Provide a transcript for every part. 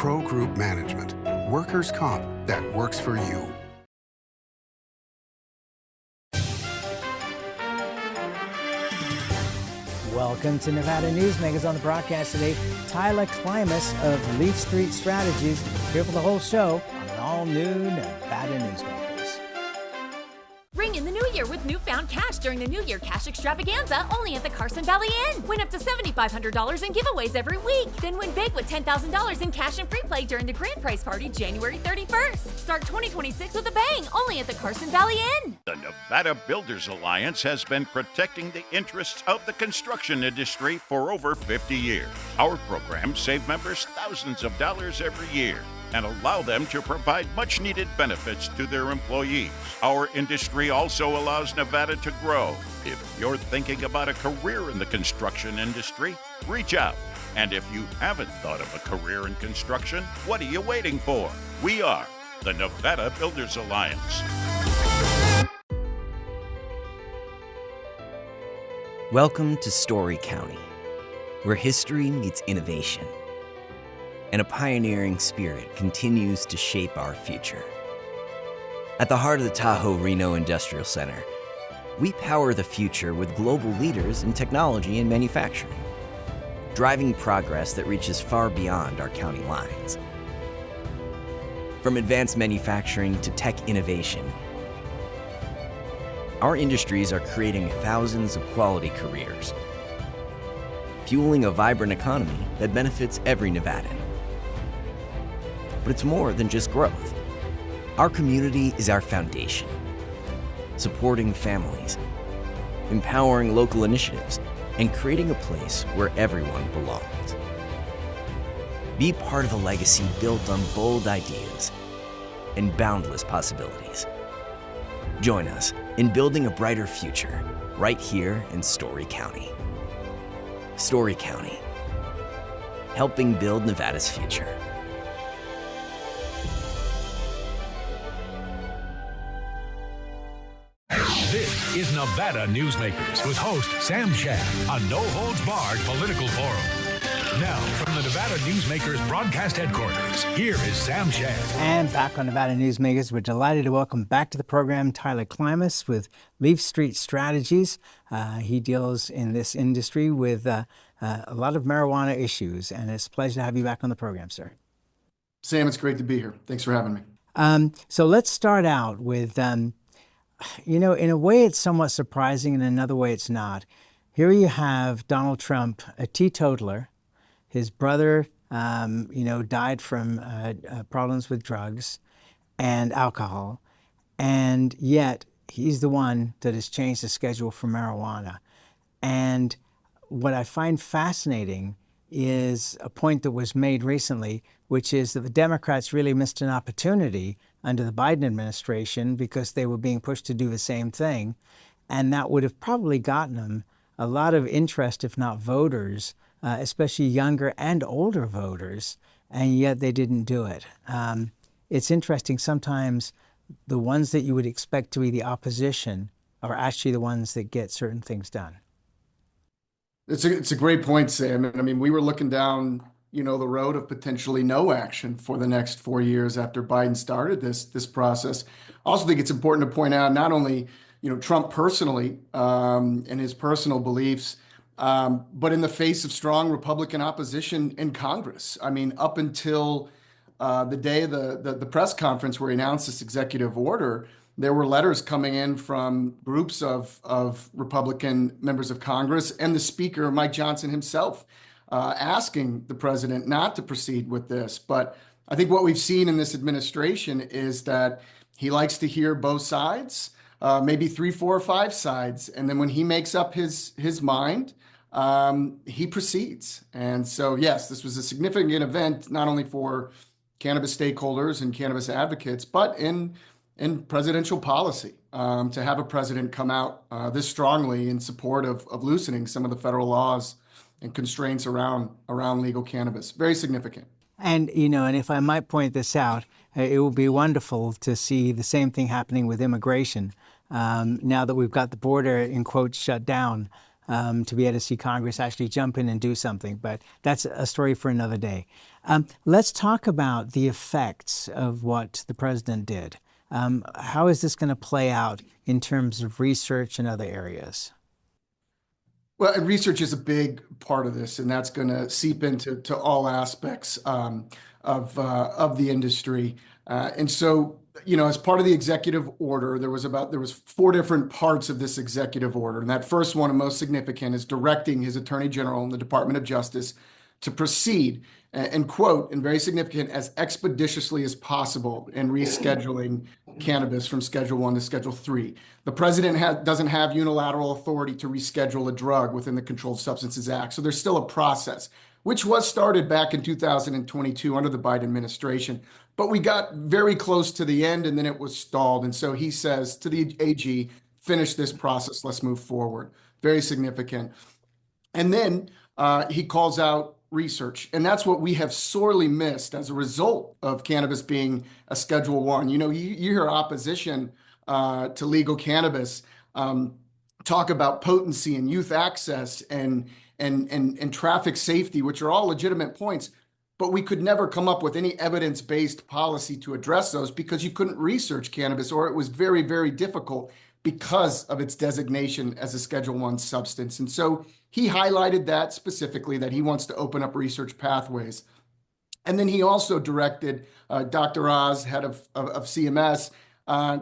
Pro Group Management. Workers' comp that works for you. Welcome to Nevada Newsmakers. On the broadcast today, Tyler Klimas of Leaf Street Strategies here for the whole show on an all-new Nevada Newsmakers. Ring in the new year with newfound cash during the New Year Cash Extravaganza only at the Carson Valley Inn. Win up to $7,500 in giveaways every week. Then win big with $10,000 in cash and free play during the grand prize party January 31st. Start 2026 with a bang only at the Carson Valley Inn. The Nevada Builders Alliance has been protecting the interests of the construction industry for over 50 years. Our programs save members thousands of dollars every year and allow them to provide much-needed benefits to their employees. Our industry also allows Nevada to grow. If you're thinking about a career in the construction industry, reach out. And if you haven't thought of a career in construction, what are you waiting for? We are the Nevada Builders Alliance. Welcome to Story County, where history meets innovation, and a pioneering spirit continues to shape our future. At the heart of the Tahoe Reno Industrial Center, we power the future with global leaders in technology and manufacturing, driving progress that reaches far beyond our county lines. From advanced manufacturing to tech innovation, our industries are creating thousands of quality careers, fueling a vibrant economy that benefits every Nevadan. But it's more than just growth. Our community is our foundation, supporting families, empowering local initiatives, and creating a place where everyone belongs. Be part of a legacy built on bold ideas and boundless possibilities. Join us in building a brighter future right here in Story County. Story County, helping build Nevada's future. This is Nevada Newsmakers with host Sam Shad, a no-holds-barred political forum. Now, from the Nevada Newsmakers broadcast headquarters, here is Sam Shad. And back on Nevada Newsmakers, we're delighted to welcome back to the program Tyler Klimas with Leaf Street Strategies. He deals in this industry with a lot of marijuana issues, and it's a pleasure to have you back on the program, sir. Sam, it's great to be here. Thanks for having me. So let's start out with, in a way it's somewhat surprising, in another way it's not. Here you have Donald Trump, a teetotaler. His brother, died from problems with drugs and alcohol, and yet he's the one that has changed the schedule for marijuana. And what I find fascinating is a point that was made recently, which is that the Democrats really missed an opportunity under the Biden administration because they were being pushed to do the same thing. And that would have probably gotten them a lot of interest, if not voters, especially younger and older voters, and yet they didn't do it. It's interesting, sometimes the ones that you would expect to be the opposition are actually the ones that get certain things done. It's a great point, Sam. I mean, we were looking down, the road of potentially no action for the next 4 years after Biden started this process. I also think it's important to point out not only, Trump personally and his personal beliefs, but in the face of strong Republican opposition in Congress. I mean, up until the day of the press conference where he announced this executive order, there were letters coming in from groups of Republican members of Congress and the Speaker, Mike Johnson himself, asking the president not to proceed with this. But I think what we've seen in this administration is that he likes to hear both sides, maybe 3, 4, or 5 sides. And then when he makes up his mind, he proceeds. And so, yes, this was a significant event, not only for cannabis stakeholders and cannabis advocates, but in presidential policy, to have a president come out this strongly in support of loosening some of the federal laws and constraints around legal cannabis. Very significant. And, and if I might point this out, it would be wonderful to see the same thing happening with immigration. Now that we've got the border, in quotes, shut down, to be able to see Congress actually jump in and do something. But that's a story for another day. Let's talk about the effects of what the president did. How is this going to play out in terms of research and other areas? Well, and research is a big part of this, and that's going to seep into all aspects of the industry. And so, as part of the executive order, there was four different parts of this executive order, and that first one, and most significant, is directing his Attorney General and the Department of Justice to proceed and quote, and very significant, as expeditiously as possible in rescheduling cannabis from Schedule 1 to Schedule 3. The president doesn't have unilateral authority to reschedule a drug within the Controlled Substances Act. So there's still a process, which was started back in 2022 under the Biden administration. But we got very close to the end and then it was stalled. And so he says to the AG, finish this process, let's move forward. Very significant. And then he calls out research. And that's what we have sorely missed as a result of cannabis being a Schedule 1. You hear opposition to legal cannabis talk about potency and youth access and traffic safety, which are all legitimate points. But we could never come up with any evidence-based policy to address those because you couldn't research cannabis, or it was very, very difficult because of its designation as a Schedule 1 substance. And so he highlighted that specifically, that he wants to open up research pathways. And then he also directed Dr. Oz, head of CMS,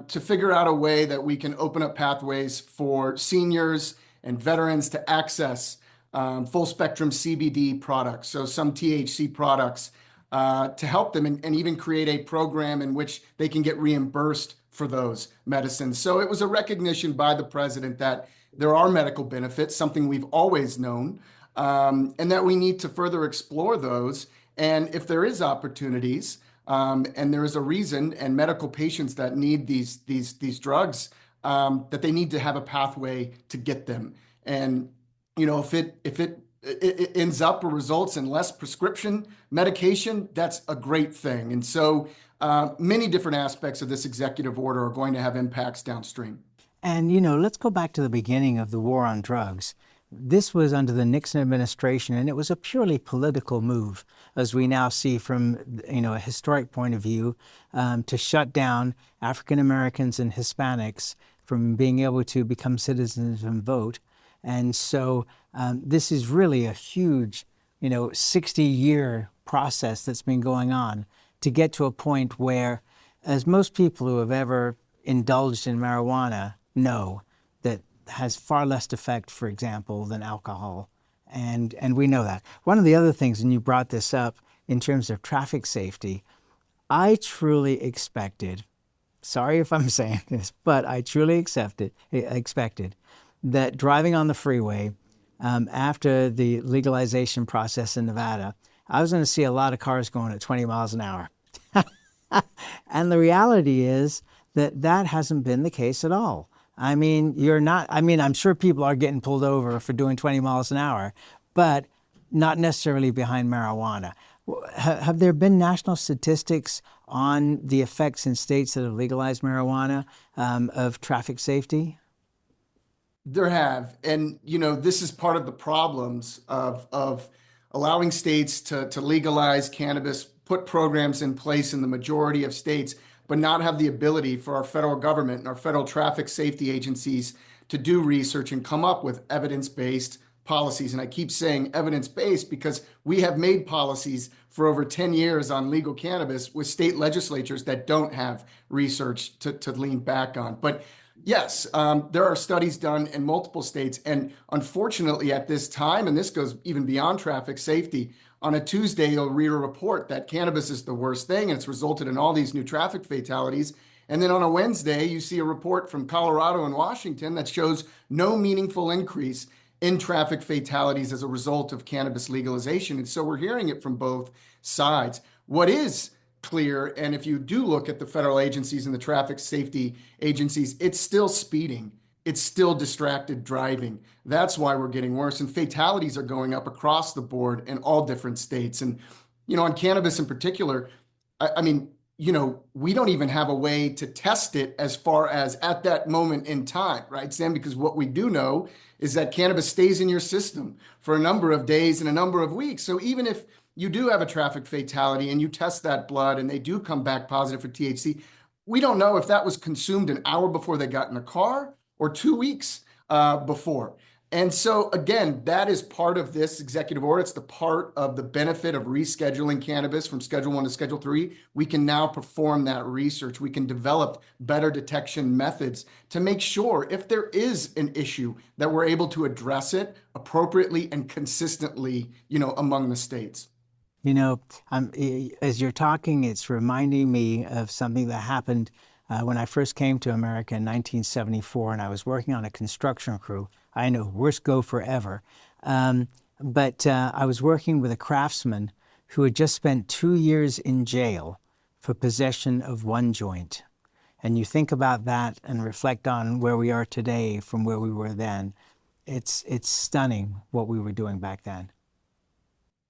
to figure out a way that we can open up pathways for seniors and veterans to access full spectrum CBD products, so some THC products, to help them and even create a program in which they can get reimbursed for those medicines. So it was a recognition by the president that there are medical benefits, something we've always known, and that we need to further explore those. And if there is opportunities, and there is a reason, and medical patients that need these drugs, that they need to have a pathway to get them. And if it ends up or results in less prescription medication, that's a great thing. And so many different aspects of this executive order are going to have impacts downstream. And, let's go back to the beginning of the war on drugs. This was under the Nixon administration, and it was a purely political move, as we now see from, a historic point of view, to shut down African Americans and Hispanics from being able to become citizens and vote. And so this is really a huge, 60-year process that's been going on to get to a point where, as most people who have ever indulged in marijuana know, that has far less effect, for example, than alcohol. And we know that. One of the other things, and you brought this up in terms of traffic safety, I truly expected, sorry if I'm saying this, but I truly expected that driving on the freeway after the legalization process in Nevada, I was going to see a lot of cars going at 20 miles an hour. And the reality is that hasn't been the case at all. I'm sure people are getting pulled over for doing 20 miles an hour, but not necessarily behind marijuana. Have there been national statistics on the effects in states that have legalized marijuana of traffic safety? There have. And, this is part of the problems of allowing states to legalize cannabis, put programs in place in the majority of states, but not have the ability for our federal government and our federal traffic safety agencies to do research and come up with evidence-based policies. And I keep saying evidence-based because we have made policies for over 10 years on legal cannabis with state legislatures that don't have research to lean back on. But yes, there are studies done in multiple states. And unfortunately at this time, and this goes even beyond traffic safety, on a Tuesday, you'll read a report that cannabis is the worst thing, and it's resulted in all these new traffic fatalities. And then on a Wednesday, you see a report from Colorado and Washington that shows no meaningful increase in traffic fatalities as a result of cannabis legalization. And so we're hearing it from both sides. What is clear, and if you do look at the federal agencies and the traffic safety agencies, it's still speeding. It's still distracted driving. That's why we're getting worse. And fatalities are going up across the board in all different states. And, on cannabis in particular, we don't even have a way to test it as far as at that moment in time, right, Sam? Because what we do know is that cannabis stays in your system for a number of days and a number of weeks. So even if you do have a traffic fatality and you test that blood and they do come back positive for THC, we don't know if that was consumed an hour before they got in the car or 2 weeks before. And so again, that is part of this executive order. It's the part of the benefit of rescheduling cannabis from Schedule 1 to Schedule 3. We can now perform that research. We can develop better detection methods to make sure if there is an issue that we're able to address it appropriately and consistently, among the states. As you're talking, it's reminding me of something that happened when I first came to America in 1974, and I was working on a construction crew. I know, worst go forever. But I was working with a craftsman who had just spent 2 years in jail for possession of one joint. And you think about that and reflect on where we are today from where we were then. It's stunning what we were doing back then.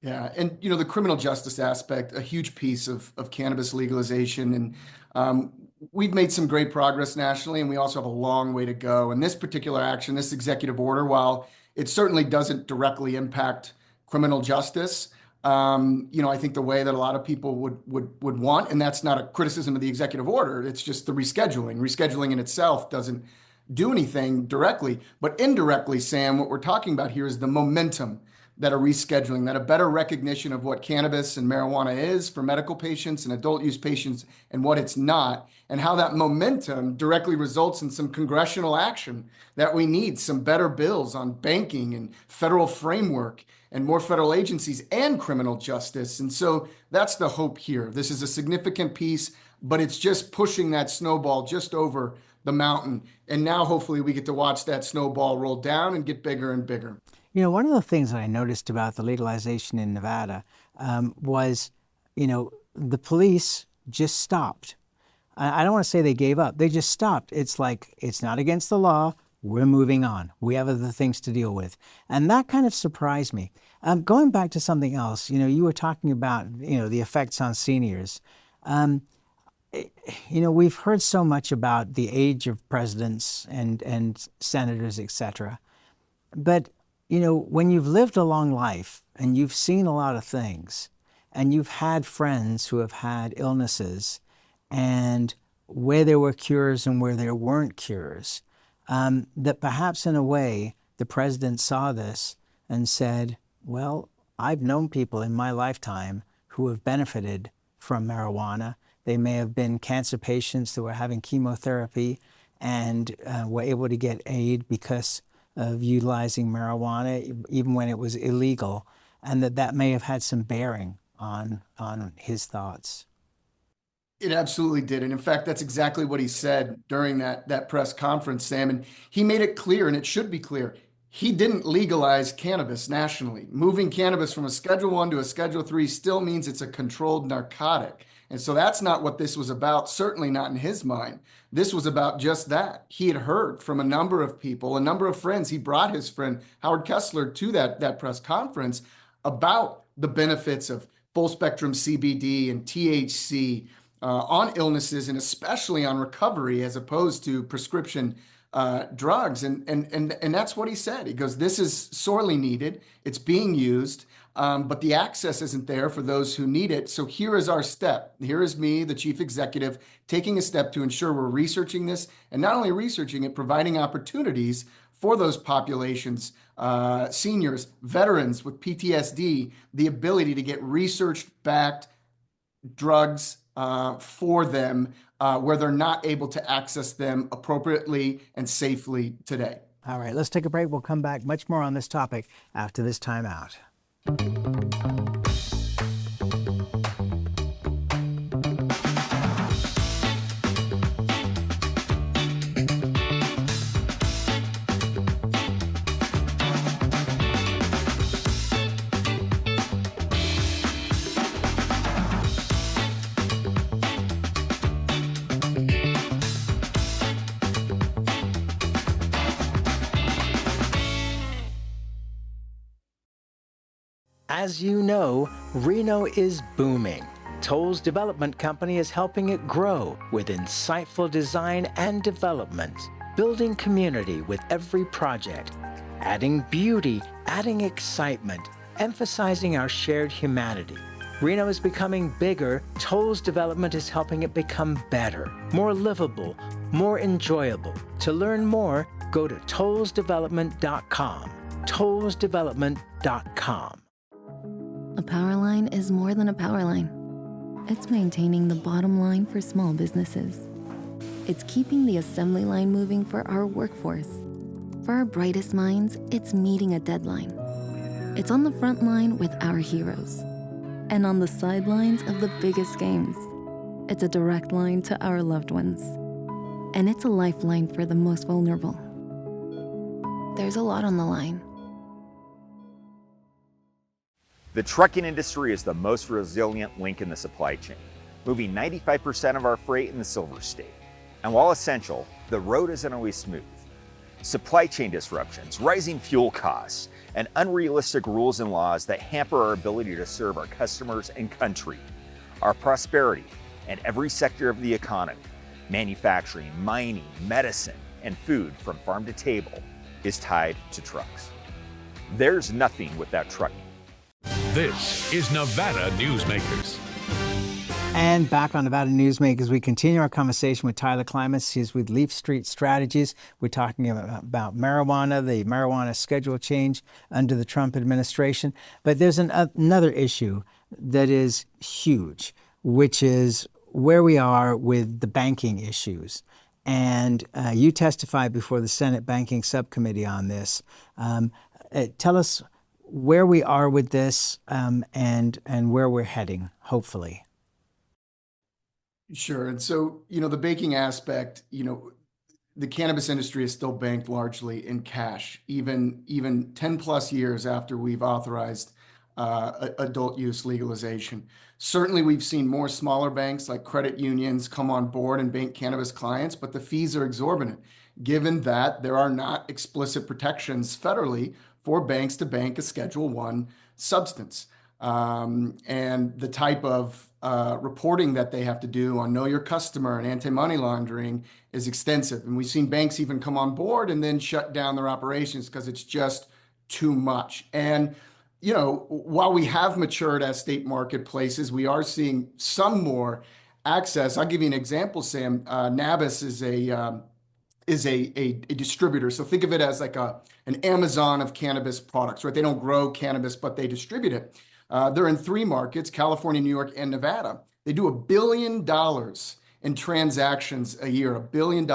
Yeah, and the criminal justice aspect, a huge piece of cannabis legalization, and we've made some great progress nationally, and we also have a long way to go. And this particular action, this executive order, while it certainly doesn't directly impact criminal justice, I think the way that a lot of people would want, and that's not a criticism of the executive order, it's just the rescheduling. Rescheduling in itself doesn't do anything directly, but indirectly, Sam, what we're talking about here is the momentum that a rescheduling, that a better recognition of what cannabis and marijuana is for medical patients and adult use patients and what it's not, and how that momentum directly results in some congressional action that we need, some better bills on banking and federal framework and more federal agencies and criminal justice. And so that's the hope here. This is a significant piece, but it's just pushing that snowball just over the mountain. And now hopefully we get to watch that snowball roll down and get bigger and bigger. One of the things that I noticed about the legalization in Nevada was, the police just stopped. I don't want to say they gave up. They just stopped. It's like, it's not against the law. We're moving on. We have other things to deal with. And that kind of surprised me. Going back to something else, you were talking about, the effects on seniors. We've heard so much about the age of presidents and senators, et cetera. But when you've lived a long life and you've seen a lot of things and you've had friends who have had illnesses and where there were cures and where there weren't cures, that perhaps in a way the president saw this and said, well, I've known people in my lifetime who have benefited from marijuana. They may have been cancer patients that were having chemotherapy and were able to get aid because of utilizing marijuana, even when it was illegal, and that may have had some bearing on his thoughts. It absolutely did. And in fact, that's exactly what he said during that press conference, Sam. And he made it clear, and it should be clear, he didn't legalize cannabis nationally. Moving cannabis from a Schedule 1 to a Schedule 3 still means it's a controlled narcotic. And so that's not what this was about, certainly not in his mind. This was about just that. He had heard from a number of people, a number of friends. He brought his friend Howard Kessler to that press conference about the benefits of full spectrum CBD and THC on illnesses and especially on recovery as opposed to prescription drugs. And that's what he said. He goes, this is sorely needed. It's being used. But the access isn't there for those who need it. So here is our step. Here is me, the chief executive, taking a step to ensure we're researching this, and not only researching it, providing opportunities for those populations, seniors, veterans with PTSD, the ability to get research-backed drugs for them where they're not able to access them appropriately and safely today. All right, let's take a break. We'll come back much more on this topic after this time out. As you know, Reno is booming. Toll's development company is helping it grow with insightful design and development, building community with every project, adding beauty, adding excitement, emphasizing our shared humanity. Reno is becoming bigger. Toll's development is helping it become better, more livable, more enjoyable. To learn more, go to tollsdevelopment.com. tollsdevelopment.com. A power line is more than a power line. It's maintaining the bottom line for small businesses. It's keeping the assembly line moving for our workforce. For our brightest minds, it's meeting a deadline. It's on the front line with our heroes. And on the sidelines of the biggest games. It's a direct line to our loved ones. And it's a lifeline for the most vulnerable. There's a lot on the line. The trucking industry is the most resilient link in the supply chain, moving 95% of our freight in the Silver State. And while essential, the road isn't always smooth. Supply chain disruptions, rising fuel costs, and unrealistic rules and laws that hamper our ability to serve our customers and country. Our prosperity and every sector of the economy, manufacturing, mining, medicine, and food from farm to table, is tied to trucks. There's nothing without trucking. This is Nevada Newsmakers. And back on Nevada Newsmakers, we continue our conversation with Tyler Klimas. He's with Leaf Street Strategies. We're talking about marijuana, the marijuana schedule change under the Trump administration. But there's another issue that is huge, which is where we are with the banking issues. And you testified before the Senate Banking Subcommittee on this. Tell us where we are with this and where we're heading, hopefully. Sure. And so, the banking aspect, the cannabis industry is still banked largely in cash, even 10 plus years after we've authorized adult use legalization. Certainly, we've seen more smaller banks like credit unions come on board and bank cannabis clients, but the fees are exorbitant, given that there are not explicit protections federally for banks to bank a Schedule I substance. And the type of reporting that they have to do on know your customer and anti-money laundering is extensive. And we've seen banks even come on board and then shut down their operations because it's just too much. And, while we have matured as state marketplaces, we are seeing some more access. I'll give you an example, Sam. Nabis is a distributor. So think of it as like an Amazon of cannabis products, right? They don't grow cannabis, but they distribute it. They're in 3 markets, California, New York, and Nevada. They do $1 billion in transactions a year, $1 billion.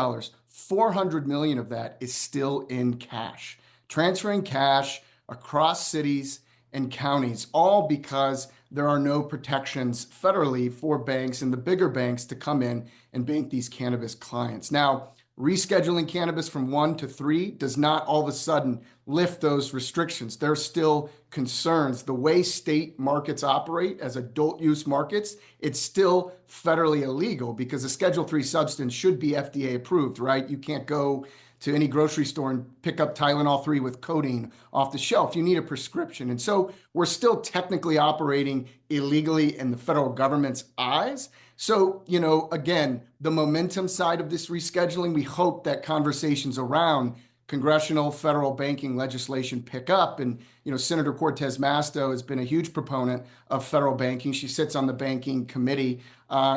400 million of that is still in cash, transferring cash across cities and counties, all because there are no protections federally for banks and the bigger banks to come in and bank these cannabis clients. Now, rescheduling cannabis from 1 to 3 does not all of a sudden lift those restrictions. There are still concerns. The way state markets operate as adult use markets, it's still federally illegal because a Schedule III substance should be FDA approved, right? You can't go to any grocery store and pick up Tylenol 3 with codeine off the shelf. You need a prescription. And so we're still technically operating illegally in the federal government's eyes. So, again, the momentum side of this rescheduling, we hope that conversations around congressional federal banking legislation pick up. And, Senator Cortez Masto has been a huge proponent of federal banking. She sits on the banking committee,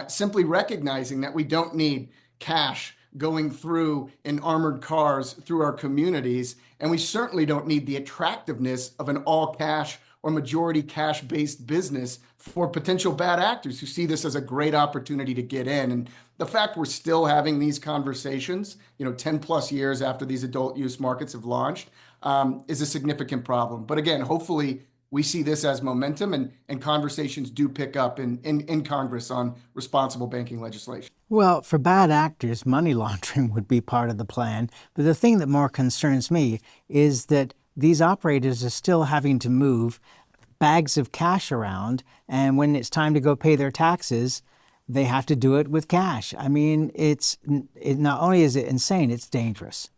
simply recognizing that we don't need cash going through in armored cars through our communities. And we certainly don't need the attractiveness of an all cash or majority cash-based business for potential bad actors who see this as a great opportunity to get in. And the fact we're still having these conversations, 10 plus years after these adult use markets have launched, is a significant problem. But again, hopefully we see this as momentum and conversations do pick up in Congress on responsible banking legislation. Well, for bad actors, money laundering would be part of the plan. But the thing that more concerns me is that these operators are still having to move bags of cash around, and when it's time to go pay their taxes, they have to do it with cash. I mean, it not only is it insane, it's dangerous.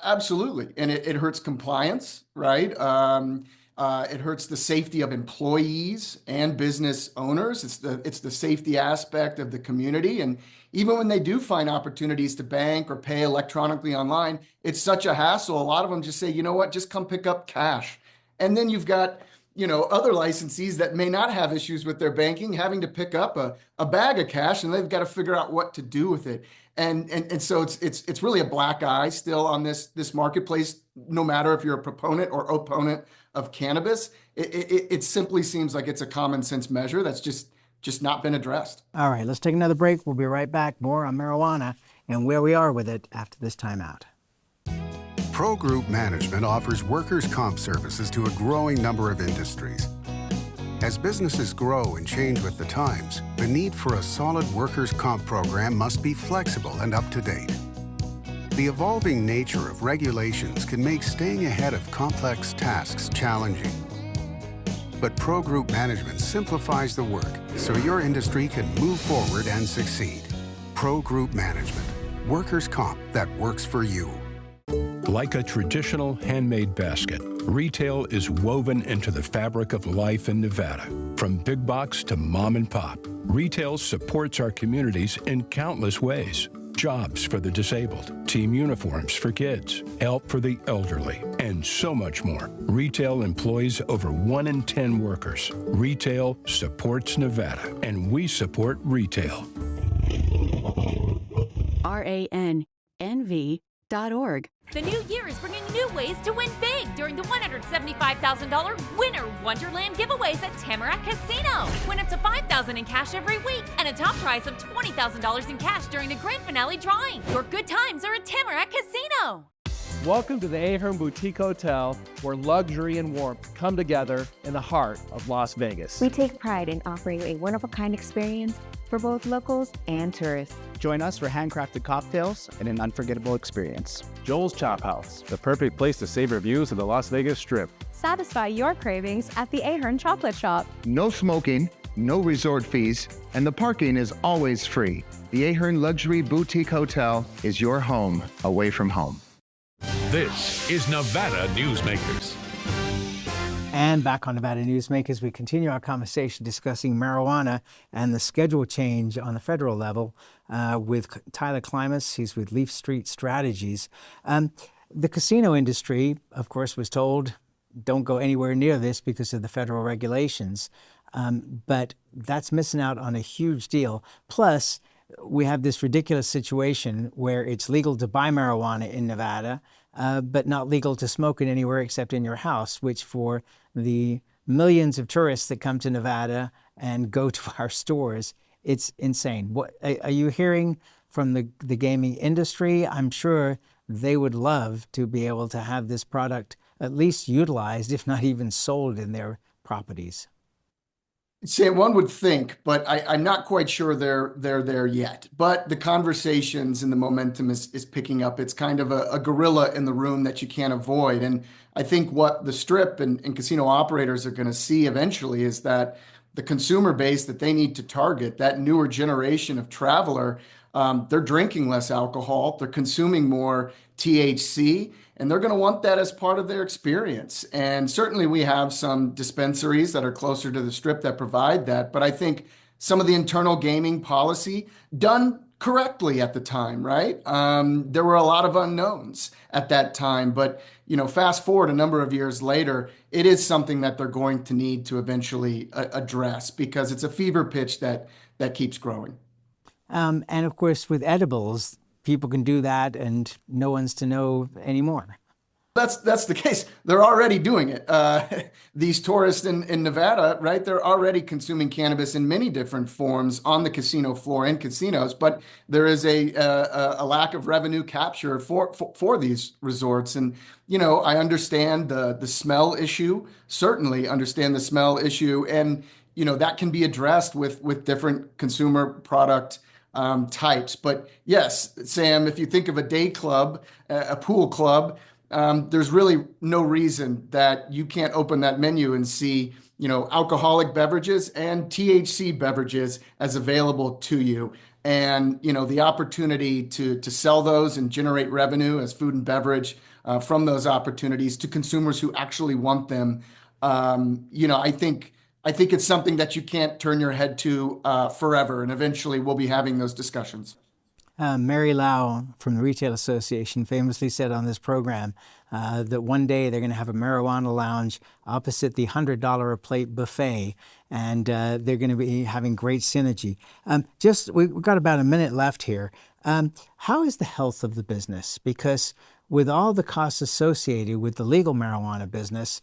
Absolutely. And it hurts compliance, right? It hurts the safety of employees and business owners. It's the safety aspect of the community. And even when they do find opportunities to bank or pay electronically online, it's such a hassle. A lot of them just say, you know what, just come pick up cash. And then you've got, other licensees that may not have issues with their banking having to pick up a bag of cash, and they've got to figure out what to do with it. And so it's really a black eye still on this marketplace, no matter if you're a proponent or opponent of cannabis. It simply seems like it's a common sense measure that's just not been addressed. All right, let's take another break. We'll be right back. More on marijuana and where we are with it after this timeout. Pro Group Management offers workers' comp services to a growing number of industries. As businesses grow and change with the times, the need for a solid workers' comp program must be flexible and up to date. The evolving nature of regulations can make staying ahead of complex tasks challenging. But Pro Group Management simplifies the work so your industry can move forward and succeed. Pro Group Management, workers' comp that works for you. Like a traditional handmade basket, retail is woven into the fabric of life in Nevada. From big box to mom and pop, retail supports our communities in countless ways. Jobs for the disabled, team uniforms for kids, help for the elderly, and so much more. Retail employs over 1 in 10 workers. Retail supports Nevada, and we support retail. RANNV.org. The new year is bringing new ways to win big during the $175,000 Winter Wonderland giveaways at Tamarack Casino. Win up to $5,000 in cash every week and a top prize of $20,000 in cash during the grand finale drawing. Your good times are at Tamarack Casino. Welcome to the Ahern Boutique Hotel, where luxury and warmth come together in the heart of Las Vegas. We take pride in offering a one-of-a-kind experience for both locals and tourists. Join us for handcrafted cocktails and an unforgettable experience. Joel's Chop House, the perfect place to savor views of the Las Vegas Strip. Satisfy your cravings at the Ahern Chocolate Shop. No smoking, no resort fees, and the parking is always free. The Ahern Luxury Boutique Hotel is your home away from home. This is Nevada Newsmakers. And back on Nevada Newsmakers, we continue our conversation discussing marijuana and the schedule change on the federal level with Tyler Klimas. He's with Leaf Street Strategies. The casino industry, of course, was told, don't go anywhere near this because of the federal regulations. But that's missing out on a huge deal. Plus, we have this ridiculous situation where it's legal to buy marijuana in Nevada, but not legal to smoke it anywhere except in your house, which for the millions of tourists that come to Nevada and go to our stores, it's insane. What are you hearing from the gaming industry? I'm sure they would love to be able to have this product at least utilized, if not even sold in their properties. Sam, one would think, but I'm not quite sure they're there yet. But the conversations and the momentum is picking up. It's kind of a gorilla in the room that you can't avoid. And I think what the Strip and casino operators are going to see eventually is that the consumer base that they need to target, that newer generation of traveler, they're drinking less alcohol, they're consuming more THC, and they're going to want that as part of their experience. And certainly we have some dispensaries that are closer to the Strip that provide that. But I think some of the internal gaming policy done correctly at the time, right? There were a lot of unknowns at that time. But, fast forward a number of years later, it is something that they're going to need to eventually address because it's a fever pitch that keeps growing. And of course, with edibles, people can do that and no one's to know anymore. That's the case. They're already doing it. These tourists in Nevada, right? They're already consuming cannabis in many different forms on the casino floor in casinos. But there is a lack of revenue capture for these resorts. And I understand the smell issue. Certainly understand the smell issue, and that can be addressed with different consumer product types. But yes, Sam, if you think of a day club, a pool club, there's really no reason that you can't open that menu and see, alcoholic beverages and THC beverages as available to you. And, the opportunity to sell those and generate revenue as food and beverage from those opportunities to consumers who actually want them. I think it's something that you can't turn your head to forever. And eventually we'll be having those discussions. Mary Lau from the Retail Association famously said on this program that one day they're going to have a marijuana lounge opposite the $100 a plate buffet, and they're going to be having great synergy. We've got about a minute left here. How is the health of the business? Because with all the costs associated with the legal marijuana business,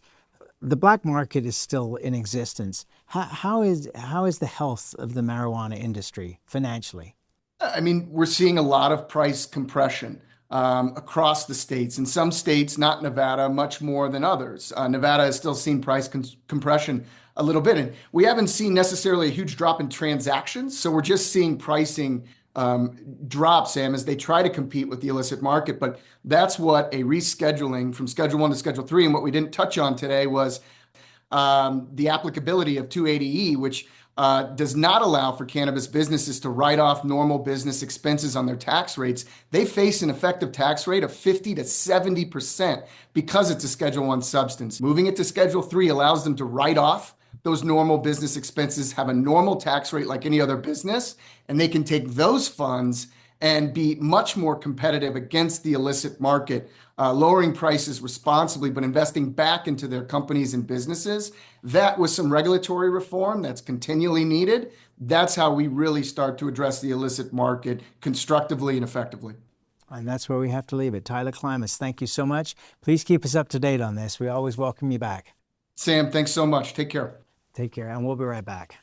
the black market is still in existence. How is the health of the marijuana industry financially? I mean, we're seeing a lot of price compression across the states. In some states, not Nevada, much more than others. Nevada has still seen price compression a little bit. And we haven't seen necessarily a huge drop in transactions. So we're just seeing pricing drop, Sam, as they try to compete with the illicit market. But that's what a rescheduling from Schedule 1 to Schedule 3. And what we didn't touch on today was the applicability of 280E, which does not allow for cannabis businesses to write off normal business expenses on their tax rates. They face an effective tax rate of 50 to 70% because it's a Schedule 1 substance. Moving it to Schedule 3 allows them to write off those normal business expenses, have a normal tax rate like any other business, and they can take those funds and be much more competitive against the illicit market, lowering prices responsibly, but investing back into their companies and businesses. That with some regulatory reform that's continually needed, that's how we really start to address the illicit market constructively and effectively. And that's where we have to leave it. Tyler Klimas, thank you so much. Please keep us up to date on this. We always welcome you back. Sam, thanks so much. Take care. Take care, and we'll be right back.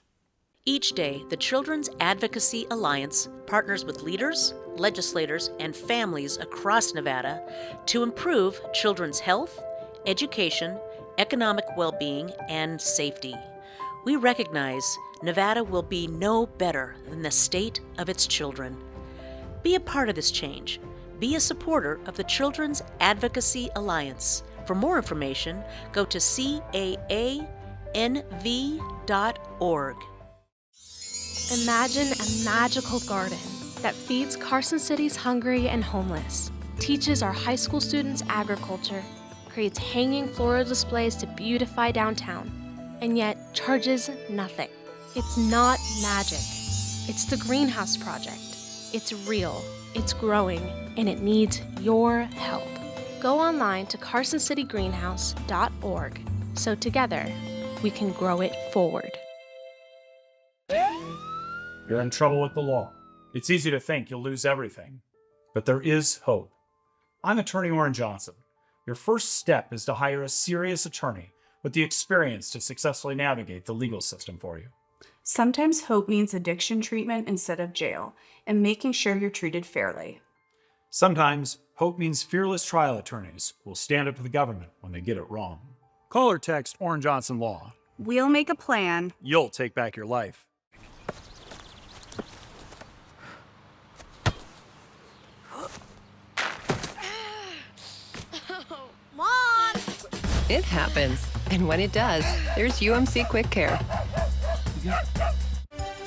Each day, the Children's Advocacy Alliance partners with leaders, legislators, and families across Nevada to improve children's health, education, economic well-being, and safety. We recognize Nevada will be no better than the state of its children. Be a part of this change. Be a supporter of the Children's Advocacy Alliance. For more information, go to caanv.org. Imagine a magical garden that feeds Carson City's hungry and homeless, teaches our high school students agriculture, creates hanging floral displays to beautify downtown, and yet charges nothing. It's not magic. It's the Greenhouse Project. It's real, it's growing, and it needs your help. Go online to carsоncitygreenhouse.org so together we can grow it forward. You're in trouble with the law. It's easy to think you'll lose everything, but there is hope. I'm Attorney Orrin Johnson. Your first step is to hire a serious attorney with the experience to successfully navigate the legal system for you. Sometimes hope means addiction treatment instead of jail, and making sure you're treated fairly. Sometimes hope means fearless trial attorneys will stand up to the government when they get it wrong. Call or text Orrin Johnson Law. We'll make a plan. You'll take back your life. Mom! It happens. And when it does, there's UMC Quick Care.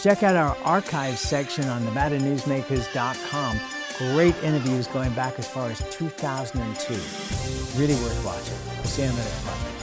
Check out our archives section on NevadaNewsmakers.com. Great interviews going back as far as 2002. Really worth watching. See you in a minute.